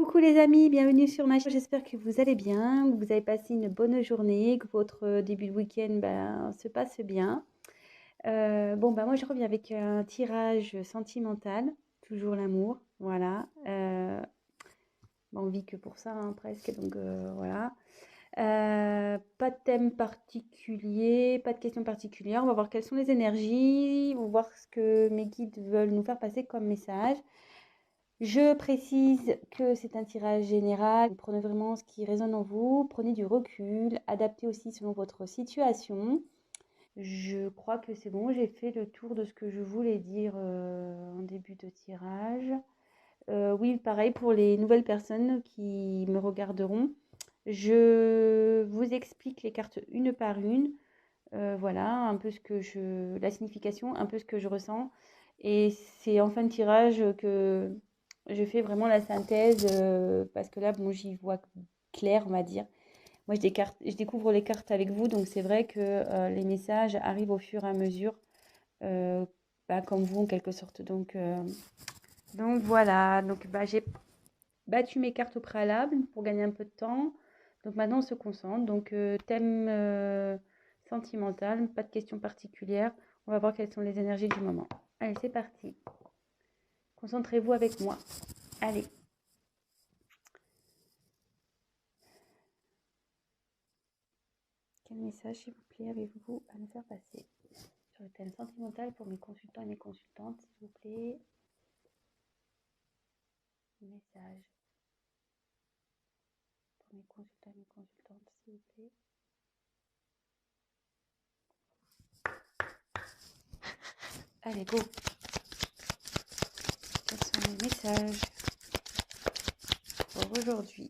Coucou les amis, bienvenue sur ma chaîne. J'espère que vous allez bien, que vous avez passé une bonne journée, que votre début de week-end se passe bien. Moi je reviens avec un tirage sentimental, toujours l'amour, voilà. On vit que pour ça hein, presque, donc voilà. Pas de thème particulier, pas de questions particulières. On va voir quelles sont les énergies, on va voir ce que mes guides veulent nous faire passer comme message. Je précise que c'est un tirage général. Prenez vraiment ce qui résonne en vous, prenez du recul, adaptez aussi selon votre situation. Je crois que c'est bon, j'ai fait le tour de ce que je voulais dire en début de tirage. Oui, pareil pour les nouvelles personnes qui me regarderont. Je vous explique les cartes une par une. Voilà, un peu la signification, un peu ce que je ressens. Et c'est en fin de tirage que je fais vraiment la synthèse parce que là, bon, j'y vois clair, on va dire. Moi, je découvre les cartes avec vous, donc c'est vrai que les messages arrivent au fur et à mesure, euh, comme vous en quelque sorte. Donc voilà, j'ai battu mes cartes au préalable pour gagner un peu de temps. Donc maintenant, on se concentre. Donc thème sentimental, pas de questions particulières. On va voir quelles sont les énergies du moment. Allez, c'est parti. Concentrez-vous avec moi. Allez. Quel message, s'il vous plaît, avez-vous à nous faire passer sur le thème sentimental pour mes consultants et mes consultantes, s'il vous plaît. Message pour mes consultants et mes consultantes, s'il vous plaît. Allez, go. Quels sont les messages pour aujourd'hui?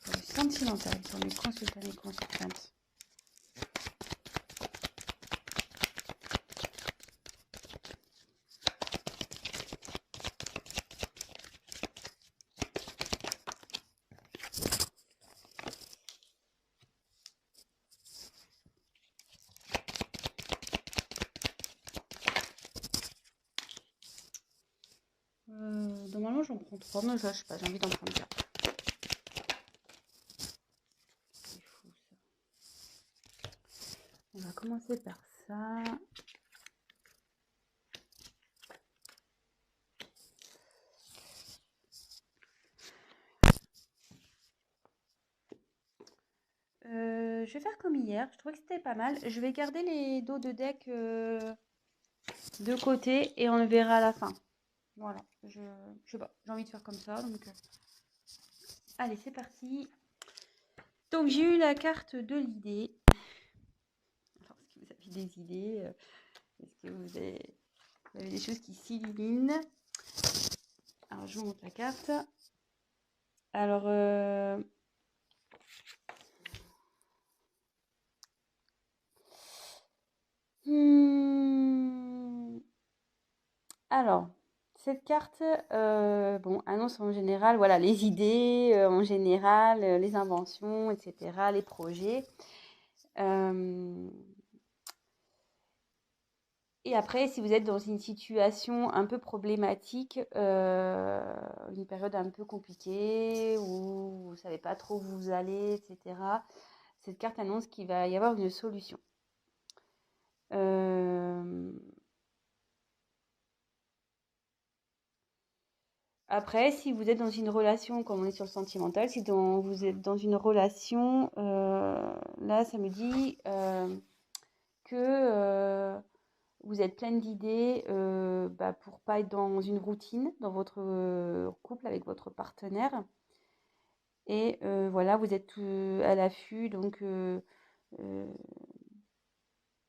Pour le sentimental, pour mes consultants et mes consultantes. Normalement, j'en prends 3, mais ça, je sais pas, j'ai envie d'en prendre 4. C'est fou, ça. On va commencer par ça. Je vais faire comme hier. Je trouvais que c'était pas mal. Je vais garder les dos de deck de côté et on le verra à la fin. Voilà. Je sais pas. J'ai envie de faire comme ça. Allez, c'est parti. Donc, j'ai eu la carte de l'idée. Alors, est-ce que vous avez des idées? Est-ce que vous avez des choses qui s'illuminent? Alors, je vous montre la carte. Alors, alors, cette carte, annonce en général, voilà, les idées, en général, les inventions, etc., les projets. Et après, si vous êtes dans une situation un peu problématique, une période un peu compliquée où vous ne savez pas trop où vous allez, etc., cette carte annonce qu'il va y avoir une solution. Après, si vous êtes dans une relation, comme on est sur le sentimental, vous êtes dans une relation, là, ça me dit que vous êtes pleine d'idées pour pas être dans une routine dans votre couple avec votre partenaire. Et voilà, vous êtes à l'affût, donc euh,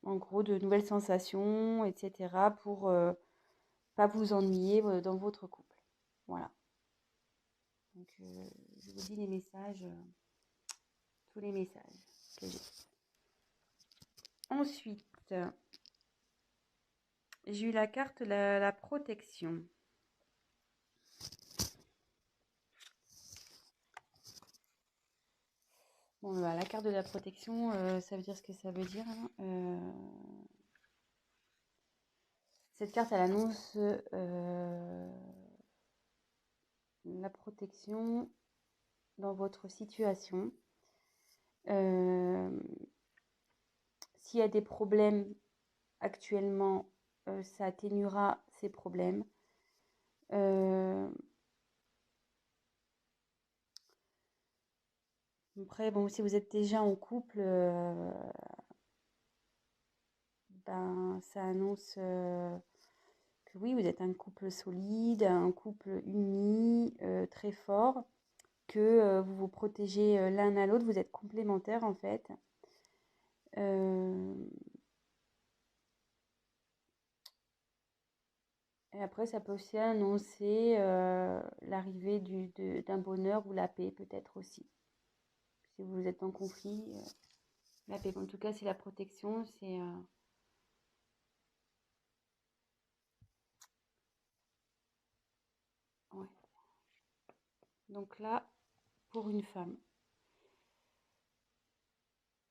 en gros, de nouvelles sensations, etc., pour pas vous ennuyer dans votre couple. Voilà. Donc, je vous dis les messages, tous les messages que j'ai. Ensuite, j'ai eu la carte la protection. Bon, la carte de la protection, ça veut dire ce que ça veut dire. Hein. Cette carte, elle annonce la protection dans votre situation. S'il y a des problèmes actuellement, ça atténuera ces problèmes. Après, bon, si vous êtes déjà en couple, ben, ça annonce que oui, vous êtes un couple solide, un couple uni, très fort, que vous vous protégez l'un à l'autre, vous êtes complémentaires en fait. Et après, ça peut aussi annoncer l'arrivée d'un bonheur ou la paix peut-être aussi. Si vous êtes en conflit, la paix. En tout cas, c'est la protection, c'est... ouais. Donc là, pour une femme.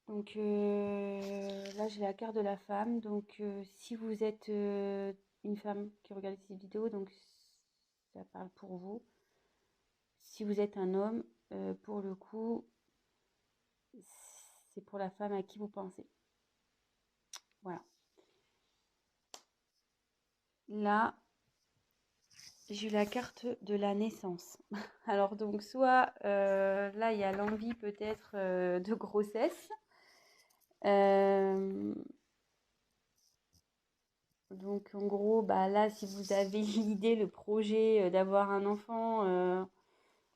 Donc là, j'ai la carte de la femme. Donc si vous êtes une femme qui regarde cette vidéo, donc ça parle pour vous. Si vous êtes un homme, pour le coup, c'est pour la femme à qui vous pensez. Voilà. Là, j'ai eu la carte de la naissance. Alors donc soit là, il y a l'envie peut-être de grossesse. Donc en gros, bah là, si vous avez l'idée, le projet d'avoir un enfant,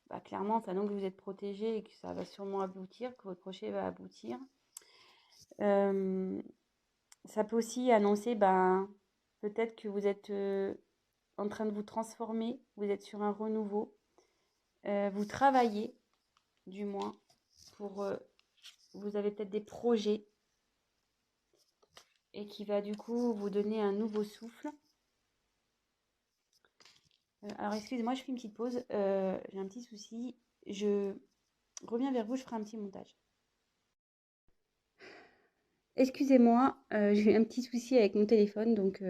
bah, clairement, ça annonce que vous êtes protégé et que ça va sûrement aboutir, que votre projet va aboutir. Ça peut aussi annoncer, ben, peut-être que vous êtes en train de vous transformer, vous êtes sur un renouveau, vous travaillez, du moins, pour, vous avez peut-être des projets et qui va du coup vous donner un nouveau souffle. Alors excusez-moi, je fais une petite pause, j'ai un petit souci, je reviens vers vous, je ferai un petit montage. Excusez-moi, j'ai eu un petit souci avec mon téléphone, donc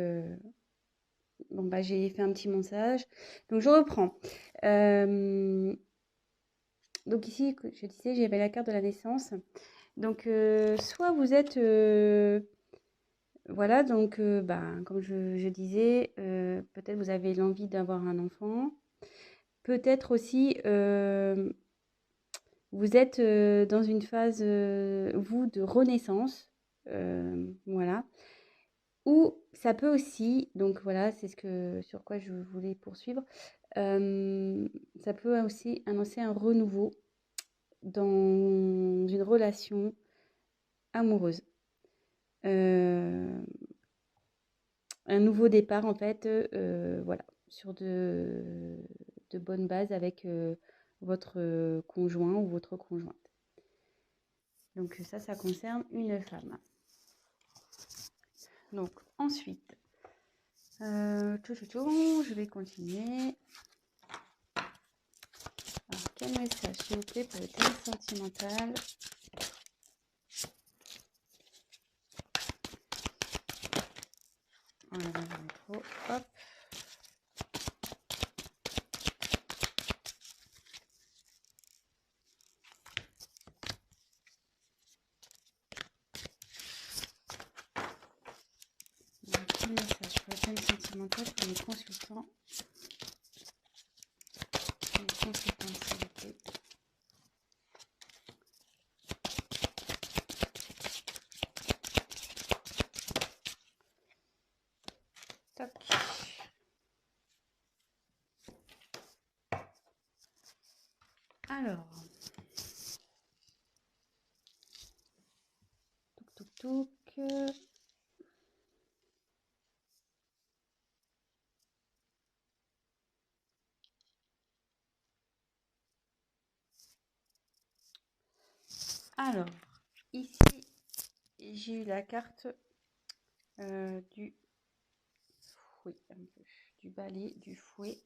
bon, bah, j'ai fait un petit montage. Donc je reprends. Donc ici, je disais, j'avais la carte de la naissance. Donc soit vous êtes... voilà, donc ben, comme je disais, peut-être vous avez l'envie d'avoir un enfant. Peut-être aussi, vous êtes dans une phase, vous, de renaissance. Voilà. Ou ça peut aussi, donc voilà, c'est sur quoi je voulais poursuivre, ça peut aussi annoncer un renouveau dans une relation amoureuse. Un nouveau départ en fait, voilà, sur de bonnes bases avec votre conjoint ou votre conjointe. Donc ça concerne une femme. Donc ensuite, je vais continuer. Alors, quel message, s'il vous plaît, pour le thème sentimental? Voilà, j'en ai trop. Hop. Donc, quel message pour le thème sentimental pour les consultants? Les consultants, s'il vous plaît. Toc. Alors, touc. Alors, ici, j'ai eu la carte du fouet, un peu, du balai, du fouet.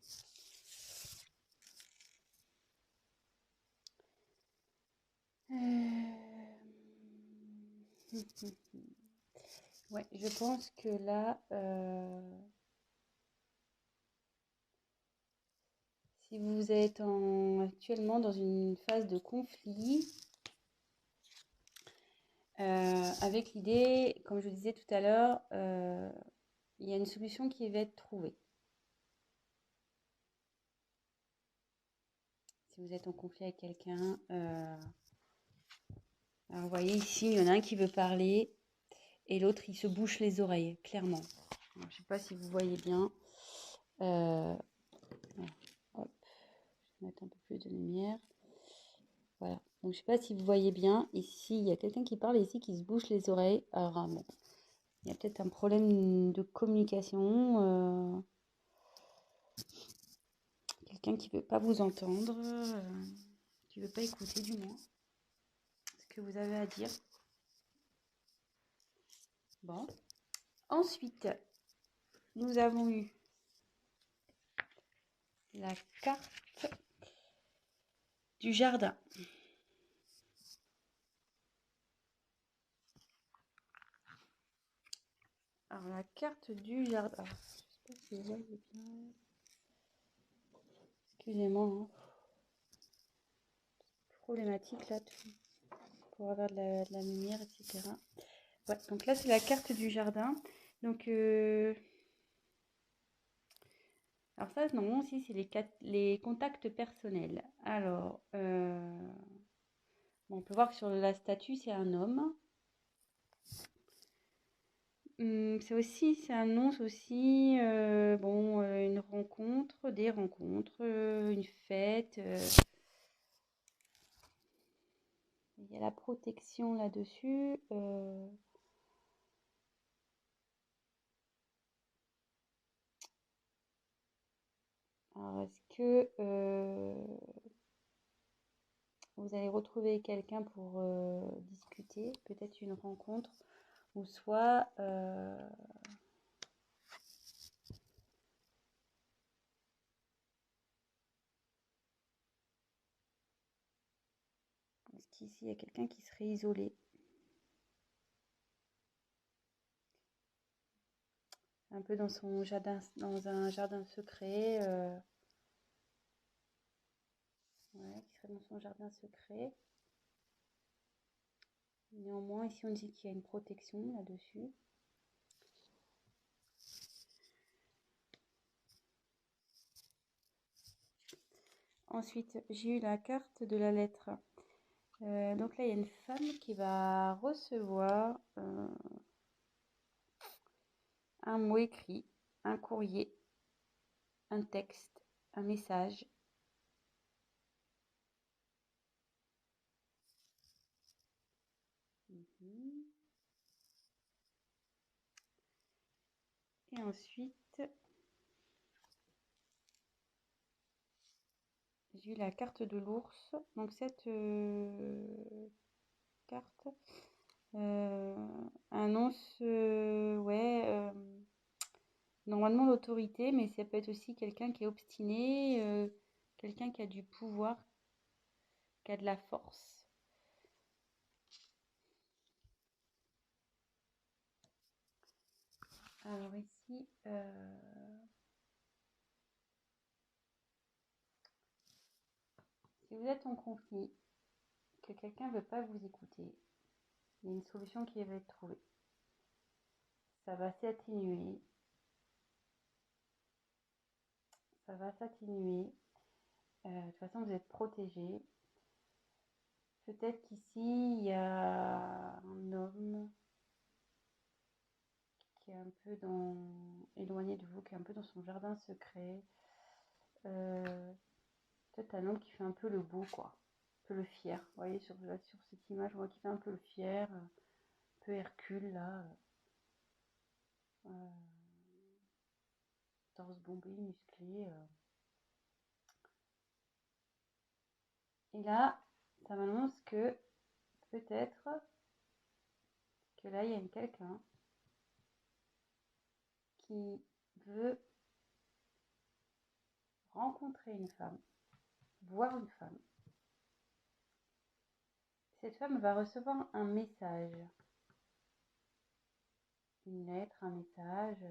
Ouais, je pense que là, si vous êtes actuellement dans une phase de conflit, avec l'idée, comme je vous disais tout à l'heure, il y a une solution qui va être trouvée. Si vous êtes en conflit avec quelqu'un, alors vous voyez ici, il y en a un qui veut parler et l'autre, il se bouche les oreilles, clairement. Alors, je ne sais pas si vous voyez bien. Voilà. Hop. Je vais mettre un peu plus de lumière. Voilà. Donc, je ne sais pas si vous voyez bien. Ici, il y a quelqu'un qui parle ici qui se bouche les oreilles. Alors, bon, il y a peut-être un problème de communication. Quelqu'un qui ne veut pas vous entendre, qui ne veut pas écouter du moins ce que vous avez à dire. Bon. Ensuite, nous avons eu la carte du jardin. Alors, la carte du jardin. Alors, je sais pas si vous voyez bien. Excusez-moi. Hein. Problématique là, pour avoir de la lumière, etc. Ouais, donc là, c'est la carte du jardin. Donc, alors ça, non, aussi, c'est les contacts personnels. Alors, bon, on peut voir que sur la statue, c'est un homme. Ça annonce aussi bon, une rencontre, des rencontres, une fête. Il y a la protection là-dessus. Alors, est-ce que vous allez retrouver quelqu'un pour discuter, peut-être une rencontre, ou soit est-ce qu'ici il y a quelqu'un qui serait isolé? Un peu dans son jardin, dans un jardin secret, ouais, qui serait dans son jardin secret. Néanmoins, ici on dit qu'il y a une protection là-dessus. Ensuite, j'ai eu la carte de la lettre. Donc là, il y a une femme qui va recevoir un mot écrit, un courrier, un texte, un message. Et ensuite, j'ai eu la carte de l'ours. Donc cette carte annonce, ouais, normalement l'autorité, mais ça peut être aussi quelqu'un qui est obstiné, quelqu'un qui a du pouvoir, qui a de la force. Alors ici, si vous êtes en conflit, que quelqu'un ne veut pas vous écouter, il y a une solution qui va être trouvée. Ça va s'atténuer. Ça va s'atténuer. De toute façon, vous êtes protégé. Peut-être qu'ici, il y a un homme qui est un peu éloigné de vous, qui est un peu dans son jardin secret. Peut-être un homme qui fait un peu le beau, quoi. Un peu le fier. Vous voyez, sur cette image, on voit qu'il fait un peu le fier. Un peu Hercule, là. Torse bombé, musclé. Et là, ça m'annonce que peut-être que là, il y a quelqu'un qui veut rencontrer une femme, voir une femme. Cette femme va recevoir un message, une lettre, un message.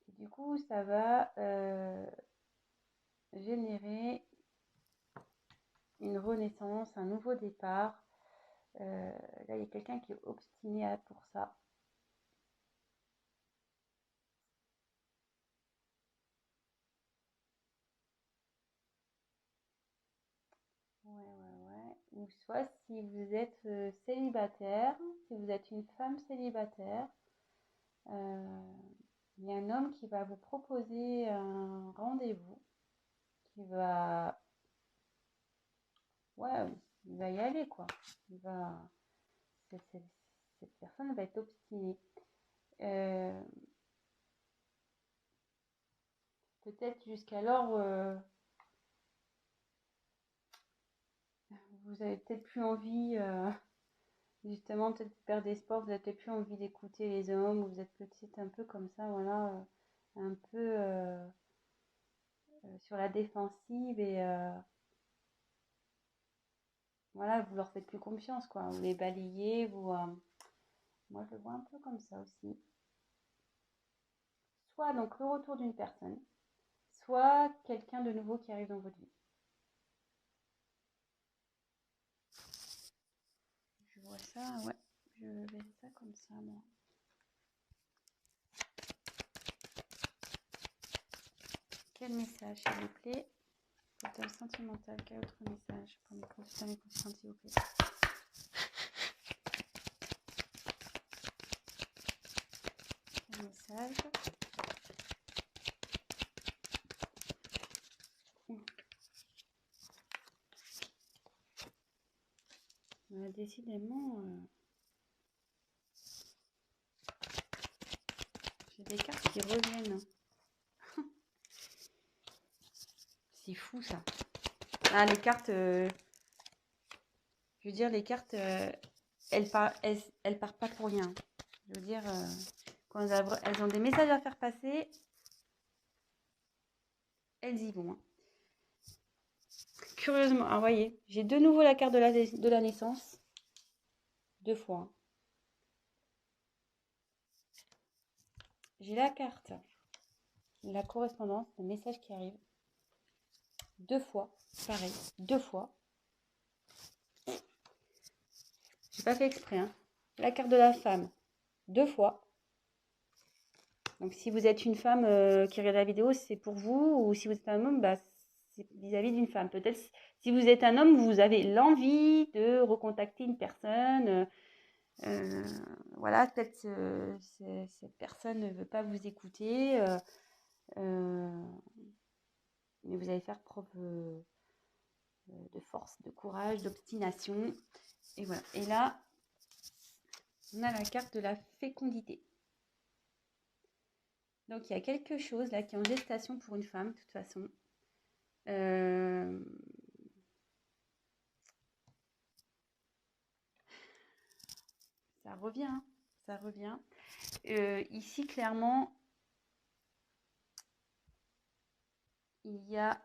Et du coup, ça va générer une renaissance, un nouveau départ. Là, il y a quelqu'un qui est obstiné pour ça. Ouais. Ou soit si vous êtes célibataire, si vous êtes une femme célibataire, il y a un homme qui va vous proposer un rendez-vous, qui va, ouais, il va y aller quoi. Il va, cette personne va être obstinée. Euh, Peut-être jusqu'alors, vous avez peut-être plus envie, justement, peut-être vous perdez espoir, vous n'avez peut-être plus envie d'écouter les hommes, vous êtes peut-être un peu comme ça, voilà, un peu sur la défensive et voilà, vous leur faites plus confiance, quoi. Vous les balayez, moi je le vois un peu comme ça aussi. Soit donc le retour d'une personne, soit quelqu'un de nouveau qui arrive dans votre vie. Je vois ça, ouais, je verrai ça comme ça, moi. Quel message, s'il vous plaît? Total sentimental, quel autre message pour mes consultants et consultantes, s'il vous plaît? Quel message? Décidément, j'ai des cartes qui reviennent. C'est fou ça. Ah, les cartes, je veux dire, les cartes, elles partent pas pour rien. Je veux dire, quand elles ont des messages à faire passer, elles y vont. Hein. Curieusement, ah, voyez, j'ai de nouveau la carte de la naissance. 2 fois. Hein. J'ai la carte, la correspondance, le message qui arrive. 2 fois, pareil, 2 fois. J'ai pas fait exprès. Hein. La carte de la femme, 2 fois. Donc si vous êtes une femme qui regarde la vidéo, c'est pour vous. Ou si vous êtes un homme, bah, c'est vis-à-vis d'une femme. Peut-être si vous êtes un homme, vous avez l'envie de recontacter une personne. Voilà, peut-être cette personne ne veut pas vous écouter. Mais vous allez faire preuve de force, de courage, d'obstination. Et voilà. Et là, on a la carte de la fécondité. Donc, il y a quelque chose là qui est en gestation pour une femme, de toute façon. Ça revient, hein, ça revient. Ici, clairement, il y a...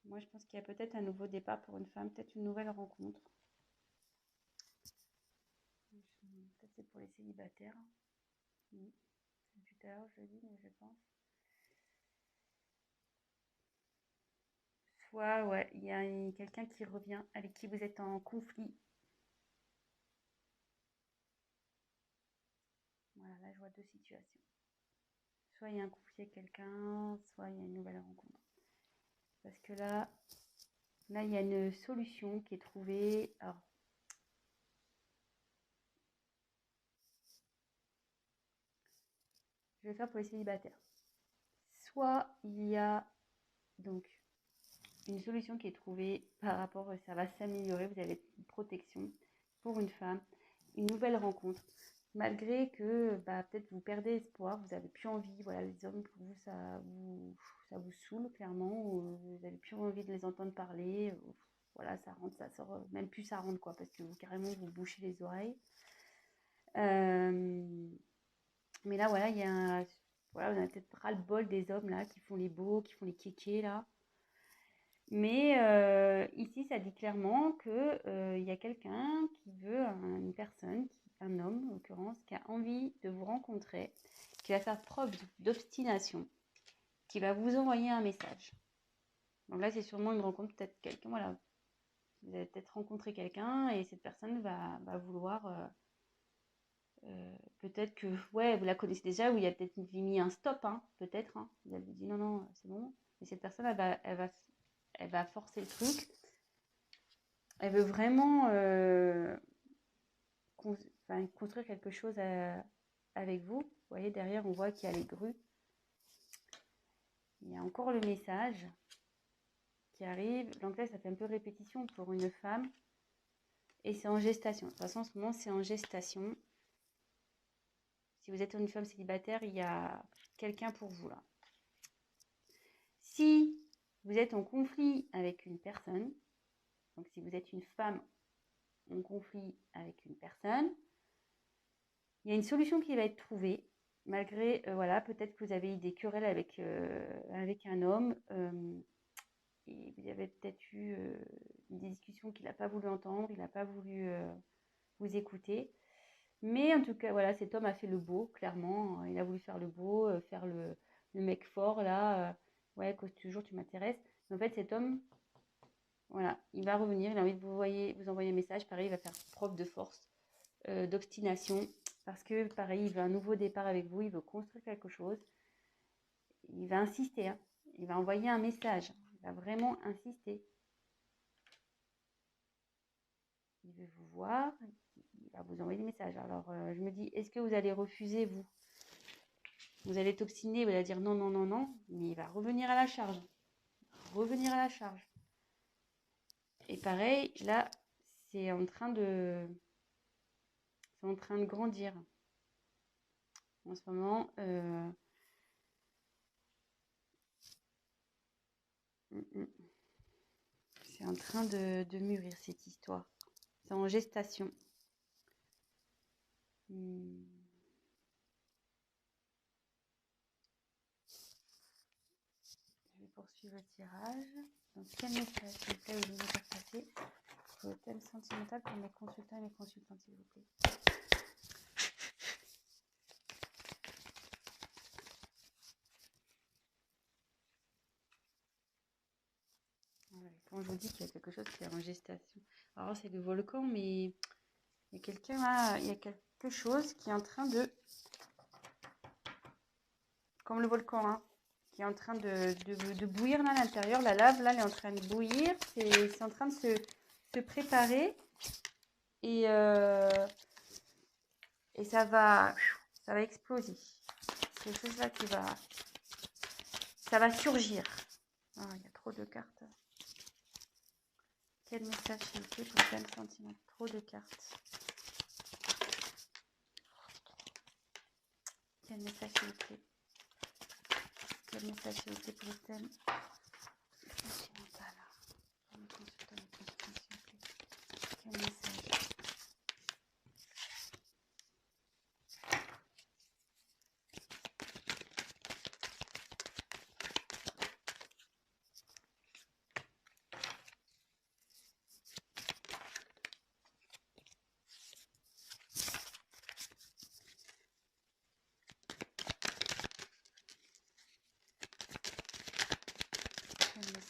moi, je pense qu'il y a peut-être un nouveau départ pour une femme, peut-être une nouvelle rencontre. Peut-être c'est pour les célibataires. Oui. Tout à l'heure, je dis, mais je pense. Soit, ouais, il y a quelqu'un qui revient, avec qui vous êtes en conflit. Voilà, là, je vois 2 situations. Soit il y a un conflit avec quelqu'un, soit il y a une nouvelle rencontre. Parce que là, il y a une solution qui est trouvée. Alors, je vais faire pour les célibataires. Soit il y a donc une solution qui est trouvée par rapport, ça va s'améliorer, vous avez une protection pour une femme, une nouvelle rencontre. Malgré que peut-être vous perdez espoir, vous n'avez plus envie, voilà, les hommes pour vous, ça vous saoule clairement, vous n'avez plus envie de les entendre parler, voilà, ça rentre, ça sort, même plus ça rentre quoi, parce que vous, carrément vous bouchez les oreilles. Mais là, voilà, il y a voilà, on a peut-être ras-le-bol des hommes là qui font les beaux, qui font les kékés là. Mais ici, ça dit clairement qu'il y a quelqu'un qui veut, une personne, un homme en l'occurrence, qui a envie de vous rencontrer, qui va faire preuve d'obstination, qui va vous envoyer un message. Donc là, c'est sûrement une rencontre, peut-être quelqu'un, voilà. Vous allez peut-être rencontrer quelqu'un et cette personne va vouloir, peut-être que, ouais, vous la connaissez déjà, ou il y a peut-être mis un stop, hein, peut-être. Hein. Vous avez dit non, c'est bon. Et cette personne, elle va forcer le truc. Elle veut vraiment construire quelque chose avec vous. Vous voyez, derrière, on voit qu'il y a les grues. Il y a encore le message qui arrive. Donc là, ça fait un peu répétition pour une femme. Et c'est en gestation. De toute façon, en ce moment, c'est en gestation. Si vous êtes une femme célibataire, il y a quelqu'un pour vous là. Si vous êtes en conflit avec une personne, donc si vous êtes une femme en conflit avec une personne, il y a une solution qui va être trouvée, malgré, voilà, peut-être que vous avez eu des querelles avec un homme, et vous avez peut-être eu des discussions qu'il n'a pas voulu entendre, il n'a pas voulu vous écouter. Mais en tout cas, voilà, cet homme a fait le beau, clairement. Il a voulu faire le beau, faire le mec fort, là. Ouais, cause toujours, tu m'intéresses. Mais en fait, cet homme, voilà, il va revenir, il a envie de vous envoyer un message. Pareil, il va faire preuve de force, d'obstination. Parce que, pareil, il veut un nouveau départ avec vous, il veut construire quelque chose. Il va insister, hein. Il va envoyer un message. Il va vraiment insister. Il veut vous voir, il va vous envoyer des messages. Alors, je me dis, est-ce que vous allez refuser, vous? Vous allez t'obstiner, vous allez dire non, non, non, non, mais il va revenir à la charge. Revenir à la charge. Et pareil, là, c'est en train de grandir. En ce moment, c'est en train de mûrir cette histoire. C'est en gestation. Je vais poursuivre le tirage. Donc, quel message, s'il vous plaît, vous voulez faire passer pour le thème sentimental pour mes consultants et mes consultantes, s'il vous plaît. Voilà, quand je vous dis qu'il y a quelque chose qui est en gestation. Alors, c'est le volcan, mais il y a quelqu'un là, il y a quelque chose qui est en train de, comme le volcan, hein, qui est en train de bouillir là à l'intérieur. La lave là, elle est en train de bouillir. C'est en train de se préparer et ça va exploser. C'est quelque chose là ça va surgir. Ah, il y a trop de cartes. Quel message s'il vous plaît pour le thème sentiment? Trop de cartes. Quel message s'il vous plaît? Quel message s'il vous plaît pour le thème sentimental? Pour mes consultants, mes consultantes, s'il vous plaît. Quel message? Quel message?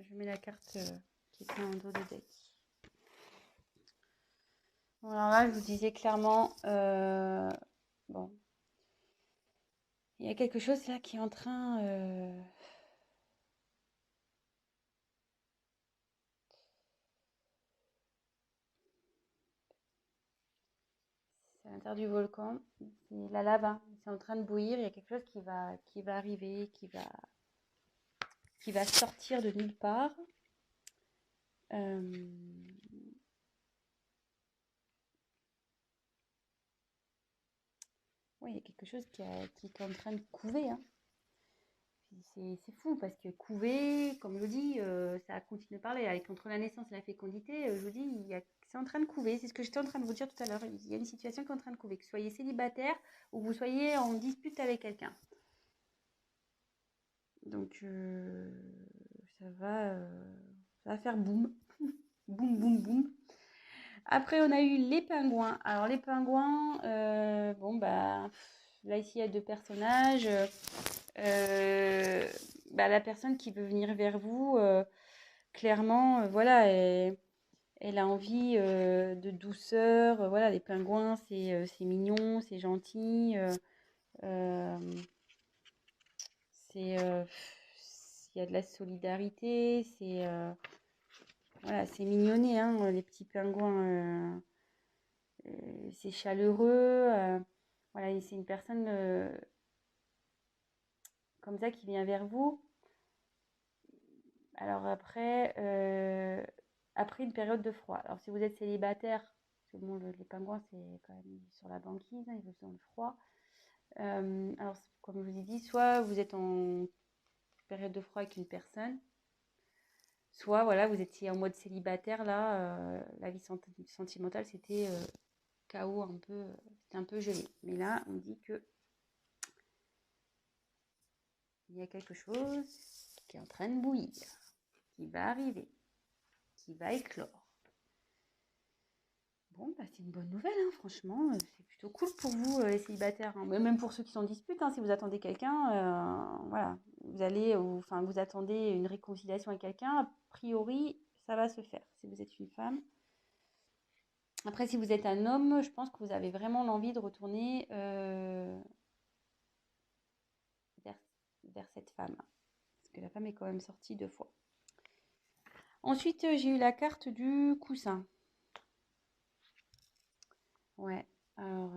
Je mets la carte qui était en dos de deck. Bon, alors là, je vous disais clairement, bon, il y a quelque chose là qui est en train, c'est à l'intérieur du volcan, c'est la lave, hein. C'est en train de bouillir. Il y a quelque chose qui va arriver, qui va sortir de nulle part. Oui, il y a quelque chose qui est en train de couver, hein. C'est fou parce que couver, comme je dis, ça continue de parler. Avec entre la naissance et la fécondité, je vous dis, C'est en train de couver, c'est ce que j'étais en train de vous dire tout à l'heure. Il y a une situation qui est en train de couver, que vous soyez célibataire ou que vous soyez en dispute avec quelqu'un. Donc, ça va faire boum. Boum, boum, boum. Après, on a eu les pingouins. Alors, les pingouins, bon, bah, là, ici, il y a deux personnages. Bah, la personne qui veut venir vers vous, clairement, voilà, elle a envie de douceur. Voilà, les pingouins, c'est mignon, c'est gentil. Euh, il y a de la solidarité. Voilà, c'est mignonné, hein, les petits pingouins. C'est chaleureux. Voilà, c'est une personne comme ça qui vient vers vous. Alors après une période de froid. Alors si vous êtes célibataire, parce que bon, les pingouins c'est quand même sur la banquise, hein, ils vivent dans le froid. Alors comme je vous ai dit, soit vous êtes en période de froid avec une personne, soit voilà, vous étiez en mode célibataire là, la vie sentimentale c'était chaos un peu, c'était un peu gelé. Mais là on dit que il y a quelque chose qui est en train de bouillir, qui va arriver, qui va éclore. Bon, bah, c'est une bonne nouvelle, hein, franchement, c'est plutôt cool pour vous, les célibataires, hein. Même pour ceux qui sont en dispute, hein, si vous attendez quelqu'un, voilà, vous attendez une réconciliation avec quelqu'un, a priori, ça va se faire, si vous êtes une femme. Après, si vous êtes un homme, je pense que vous avez vraiment l'envie de retourner vers cette femme, parce que la femme est quand même sortie 2 fois. Ensuite, j'ai eu la carte du coussin. Ouais, alors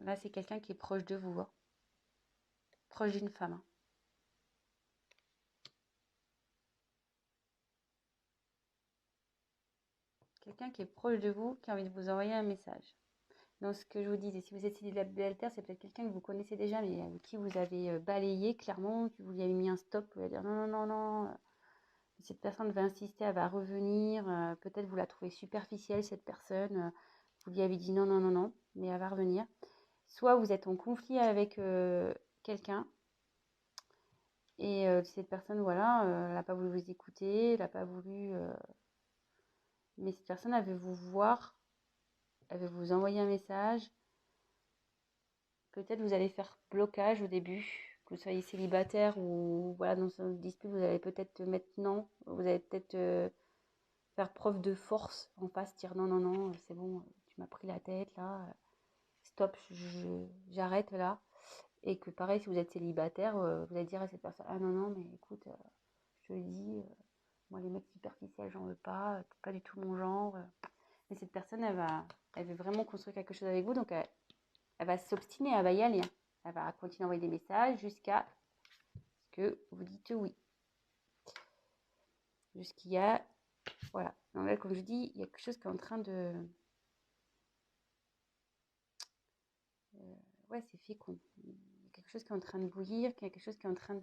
là, c'est quelqu'un qui est proche de vous, hein. Proche d'une femme, hein. Quelqu'un qui est proche de vous, qui a envie de vous envoyer un message. Donc, ce que je vous disais, si vous êtes célibataire, c'est peut-être quelqu'un que vous connaissez déjà, mais avec qui vous avez balayé clairement, que vous lui avez mis un stop, vous allez dire non, non, non, non. Cette personne va insister, elle va revenir. Peut-être vous la trouvez superficielle, cette personne. Vous lui avez dit non, non, non, non, mais elle va revenir. Soit vous êtes en conflit avec quelqu'un et cette personne, voilà, elle n'a pas voulu vous écouter, elle n'a pas voulu. Mais cette personne, elle veut vous voir, elle veut vous envoyer un message. Peut-être vous allez faire blocage au début, que vous soyez célibataire ou voilà, dans une dispute, vous allez peut-être mettre non, vous allez peut-être faire preuve de force en face, dire non, non, non, c'est bon, tu m'as pris la tête là, stop, j'arrête là. Et que pareil, si vous êtes célibataire, vous allez dire à cette personne, ah non, non, mais écoute, je te le dis, moi les mecs superficiels, j'en veux pas, c'est pas du tout mon genre. Mais cette personne, elle veut vraiment construire quelque chose avec vous, donc elle va s'obstiner, elle va y aller, hein. Elle va continuer à envoyer des messages jusqu'à ce que vous dites oui. Jusqu'il y a, voilà. Donc là, comme je dis, il y a quelque chose qui est en train de... ouais, c'est fécond. Il y a quelque chose qui est en train de bouillir, quelque chose qui est en train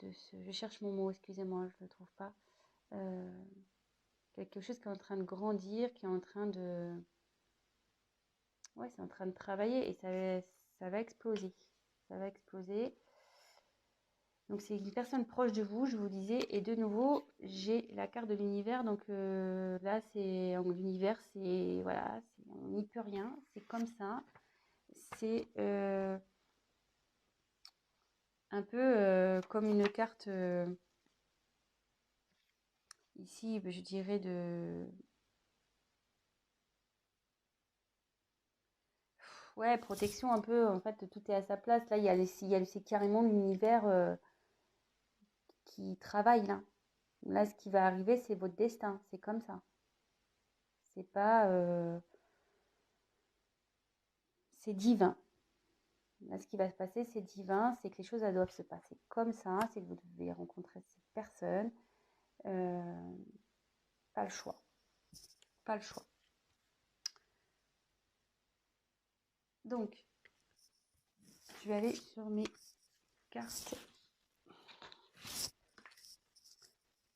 je cherche mon mot, excusez-moi, je ne le trouve pas. Quelque chose qui est en train de grandir, qui est en train de... ouais, c'est en train de travailler et ça va exploser. Ça va exploser. Donc c'est une personne proche de vous, je vous disais. Et de nouveau, j'ai la carte de l'univers. Donc là, c'est l'univers, c'est voilà, on n'y peut rien. C'est comme ça. C'est un peu comme une carte ici, je dirais de... ouais, protection un peu. En fait, tout est à sa place. Là, c'est carrément l'univers qui travaille là. Là, ce qui va arriver, c'est votre destin. C'est comme ça. C'est pas... c'est divin. Là, ce qui va se passer, c'est divin. C'est que les choses, elles doivent se passer comme ça. C'est que vous devez rencontrer cette personne. Pas le choix. Pas le choix. Donc, je vais aller sur mes cartes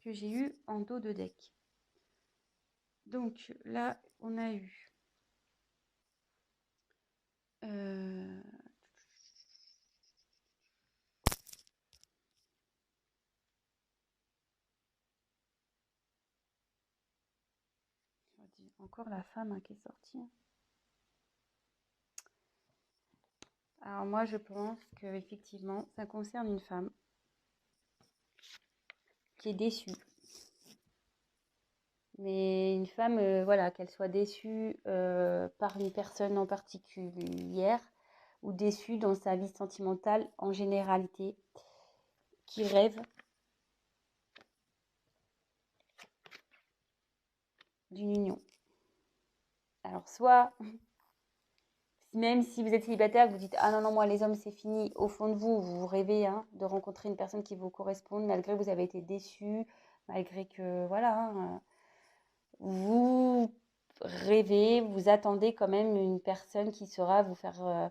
que j'ai eues en dos de deck. Donc là, on a eu euh, encore la femme hein, qui est sortie. Alors moi, je pense que effectivement, ça concerne une femme qui est déçue. Mais une femme, voilà, qu'elle soit déçue par une personne en particulière ou déçue dans sa vie sentimentale en généralité, qui rêve d'une union. Alors soit, même si vous êtes célibataire, vous dites ah non non moi les hommes c'est fini, au fond de vous vous rêvez hein, de rencontrer une personne qui vous corresponde malgré que vous avez été déçu, malgré que voilà, hein, vous rêvez, vous attendez quand même une personne qui saura vous faire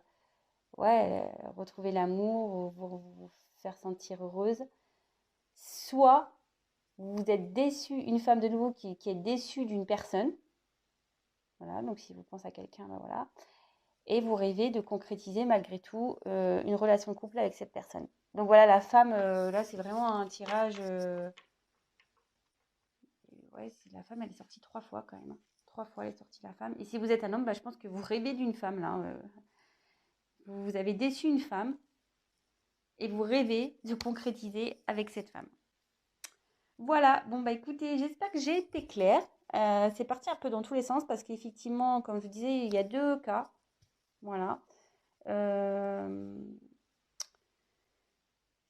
ouais, retrouver l'amour, vous faire sentir heureuse. Soit vous êtes déçu, une femme de nouveau qui est déçue d'une personne. Voilà, donc si vous pensez à quelqu'un, ben voilà. Et vous rêvez de concrétiser malgré tout une relation de couple avec cette personne. Donc voilà, la femme, là c'est vraiment un tirage. Ouais, la femme, elle est sortie 3 fois quand même. 3 fois elle est sortie la femme. Et si vous êtes un homme, bah, je pense que vous rêvez d'une femme là. Vous avez déçu une femme et vous rêvez de concrétiser avec cette femme. Voilà, bon bah écoutez, j'espère que j'ai été claire. C'est parti un peu dans tous les sens parce qu'effectivement, comme je vous disais, il y a 2 cas. Voilà. Euh,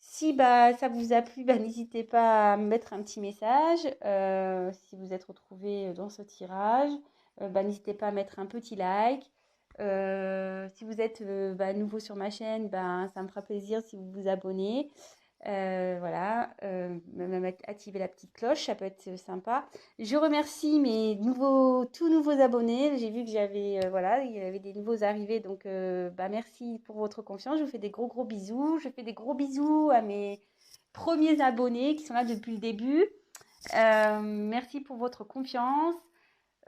Si bah, ça vous a plu, bah, n'hésitez pas à me mettre un petit message. Si vous êtes retrouvé dans ce tirage, bah, n'hésitez pas à mettre un petit like. Si vous êtes bah, nouveau sur ma chaîne, bah, ça me fera plaisir si vous vous abonnez. Voilà, même activer la petite cloche, ça peut être sympa. Je remercie mes tout nouveaux abonnés. J'ai vu que j'avais, voilà, il y avait des nouveaux arrivés, donc bah, merci pour votre confiance. Je vous fais des gros bisous. Je fais des gros bisous à mes premiers abonnés qui sont là depuis le début. Merci pour votre confiance.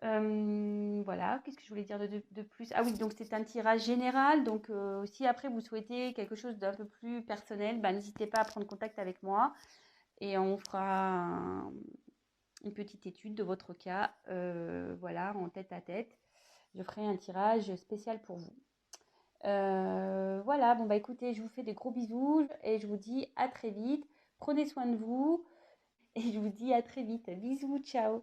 Voilà, qu'est-ce que je voulais dire de plus? Ah oui, donc c'est un tirage général. Donc si après vous souhaitez quelque chose d'un peu plus personnel, bah, n'hésitez pas à prendre contact avec moi et on fera une petite étude de votre cas, voilà, en tête à tête. Je ferai un tirage spécial pour vous. Voilà, bon bah écoutez, je vous fais des gros bisous et je vous dis à très vite. Prenez soin de vous et je vous dis à très vite. Bisous, ciao.